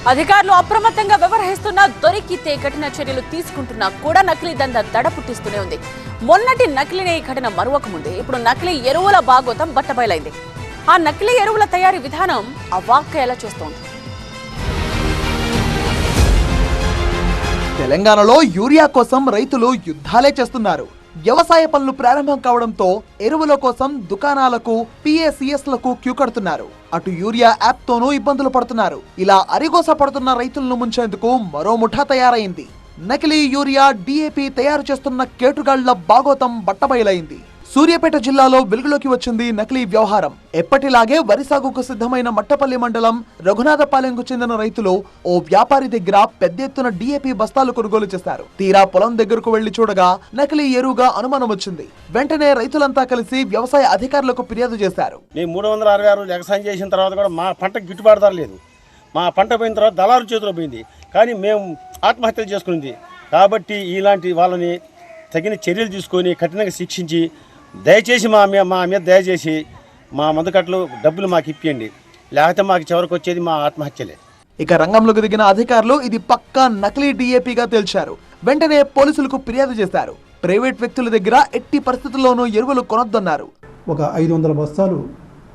అధికారులు అప్రమత్తంగా వ్యవహరిస్తున్నా దొరికితే కఠిన చర్యలు తీసుకుంటున్నా కూడా నకిలీ దందా దడ పుట్టిస్తూనే ఉంది. మొన్నటి నకిలీ ఘటన మరొక ముందే ఇప్పుడు నకిలీ ఎరువుల భాగోతం బట్టబయలైంది. ఆ నకిలీ ఎరువుల తయారీ విధానం అవాక్కయ్యేలా చేస్తోంది. తెలంగాణలో యూరియా కోసం రైతులు యుద్ధాలే చేస్తున్నారు. వ్యవసాయ పనులు ప్రారంభం కావడంతో ఎరువుల కోసం దుకాణాలకు PACSలకు క్యూ కడుతున్నారు. అటు యూరియా యాప్ తోనూ ఇబ్బందులు పడుతున్నారు. ఇలా అరిగోస పడుతున్న రైతులను ముంచేందుకు మరో ముఠా తయారైంది. నకిలీ యూరియా DAP తయారు చేస్తున్న కేటుగాళ్ల భాగోతం బట్టబయలైంది. సూర్యాపేట జిల్లాలో వెలుగులోకి వచ్చింది నకిలీ వ్యవహారం. ఎప్పటిలాగే వరి సాగుకు సిద్ధమైన మట్టపల్లి మండలం రఘునాథపాలెంకు చెందిన రైతులు ఓ వ్యాపారి దగ్గర పెద్ద ఎత్తున DAP బస్తాలు కొనుగోలు చేశారు. తీరా పొలం దగ్గరకు వెళ్లి చూడగా నకిలీ ఎరువుగా అనుమానం వచ్చింది. వెంటనే రైతులంతా కలిసి వ్యవసాయ అధికారులకు ఫిర్యాదు చేశారు. 366 వ్యవసాయం చేసిన తర్వాత కూడా మా పంటకు గిట్టుబాటు ధర లేదు. మా పంట పోయిన తర్వాత దళారు చేతిలో పోయింది. కానీ మేము ఆత్మహత్యలు చేసుకునింది. కాబట్టి ఇలాంటి వాళ్ళని తగిన చర్యలు తీసుకొని కఠినంగా శిక్షించి దయచేసి మా మీద దయచేసి మా మందుకట్లు డబ్బులు మాకు ఇప్పియండి. లేకపోతే మాకు చివరికి వచ్చేది మా ఆత్మహత్యలే. ఇక రంగంలోకి దిగిన అధికారులు ఇది పక్కా నకిలీ DAPగా తేల్చారు. వెంటనే పోలీసులకు ఫిర్యాదు చేశారు. ప్రైవేట్ వ్యక్తుల దగ్గర ఎట్టి పరిస్థితుల్లోనూ ఎరువులు కొనొద్దన్నారు. ఒక 500 బస్తాలు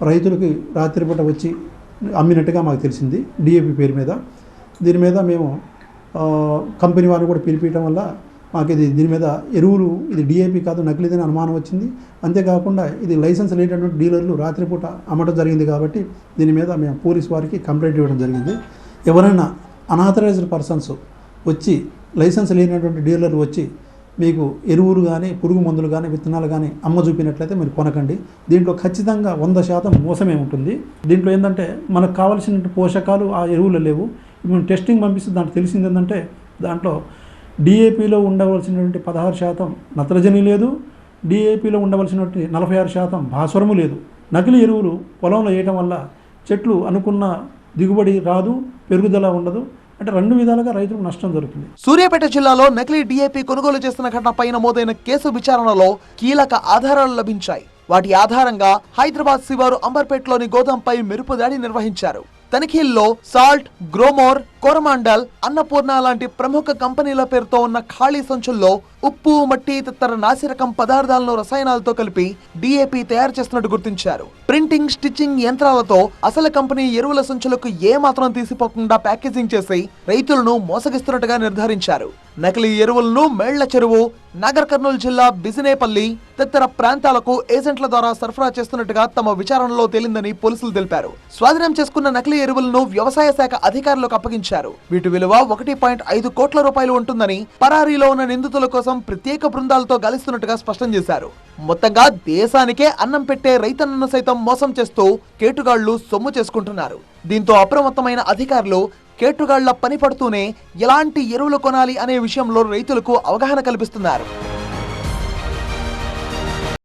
రైతులకి రాత్రిపూట వచ్చి అమ్మినట్టుగా మాకు తెలిసింది DAP పేరు మీద. దీని మీద మేము కంపెనీ వారిని కూడా పిలిపించడం వల్ల మాకు దీని మీద ఎరువులు ఇది DAP కాదు నకిలీదని అనుమానం వచ్చింది. అంతేకాకుండా ఇది లైసెన్స్ లేనటువంటి డీలర్లు రాత్రిపూట అమ్మటం జరిగింది. కాబట్టి దీని మీద మేము పోలీస్ వారికి కంప్లైంట్ ఇవ్వడం జరిగింది. ఎవరైనా అనాథరైజ్డ్ పర్సన్స్ వచ్చి లైసెన్స్ లేనటువంటి డీలర్లు వచ్చి మీకు ఎరువులు కానీ పురుగు మందులు కానీ విత్తనాలు కానీ అమ్మ చూపినట్లయితే మీరు కొనకండి. దీంట్లో ఖచ్చితంగా 100% మోసమే ఉంటుంది. దీంట్లో ఏంటంటే మనకు కావాల్సిన పోషకాలు ఆ ఎరువులు లేవు. ఇప్పుడు టెస్టింగ్ పంపిస్తే దాంట్లో తెలిసింది ఏంటంటే దాంట్లో DAPలో ఉండవలసినటువంటి 16% నత్రజని లేదు, DAPలో ఉండవలసినటువంటి 46% భాస్వరము లేదు. నకిలీ ఎరువులు పొలంలో వేయటం వల్ల చెట్లు అనుకున్న దిగుబడి రాదు, పెరుగుదల ఉండదు. అంటే 2 విధాలుగా రైతులకు నష్టం జరుగుతుంది. సూర్యాపేట జిల్లాలో నకిలీ DAP కొనుగోలు చేస్తున్న ఘటనపై నమోదైన కేసు విచారణలో కీలక ఆధారాలు లభించాయి. వాటి ఆధారంగా హైదరాబాద్ శివారు అంబర్పేటలోని గోదాంపై మెరుపు దాడి నిర్వహించారు. తనిఖీల్లో సాల్ట్, గ్రోమోర్, కోరమాండల్, అన్నపూర్ణ లాంటి ప్రముఖ కంపెనీల పేరుతో ఉన్న ఖాళీ సంచుల్లో ఉప్పు, మట్టి తదితర నాసిరకం పదార్థాలను రసాయనాలతో కలిపి DAP తయారు చేస్తున్నట్టు గుర్తించారు. ప్రింటింగ్, స్టిచ్చింగ్ యంత్రాలతో అసలు కంపెనీ ఎరువుల సంచులకు ఏమాత్రం తీసిపోకుండా ప్యాకేజింగ్ చేసి రైతులను మోసగిస్తున్నట్టుగా నిర్ధారించారు. నకిలీ ఎరువులను మేళ్ల చెరువు, నాగర్ కర్నూలు జిల్లా బిజినేపల్లి తదితర ప్రాంతాలకు ఏజెంట్ల ద్వారా సరఫరా చేస్తున్నట్టుగా తమ విచారణలో తేలిందని పోలీసులు తెలిపారు. స్వాధీనం చేసుకున్న నకిలీ ఎరువులను వ్యవసాయ శాఖ అధికారులకు అప్పగించారు. వీటి విలువ 1.5 కోట్ల రూపాయలు ఉంటుందని పరారీలో ఉన్న నిందితుల కోసం ప్రత్యేక బృందాలతో గాలిస్తున్నట్టుగా స్పష్టం చేశారు. మొత్తంగా దేశానికే అన్నం పెట్టే రైతన్నను సైతం మోసం చేస్తూ కేటుగాళ్లు సొమ్ము చేసుకుంటున్నారు. దీంతో అప్రమత్తమైన అధికారులు కేటుగాళ్ల పని పడుతూనే ఎలాంటి ఎరువులు కొనాలి అనే విషయంలో రైతులకు అవగాహన కల్పిస్తున్నారు.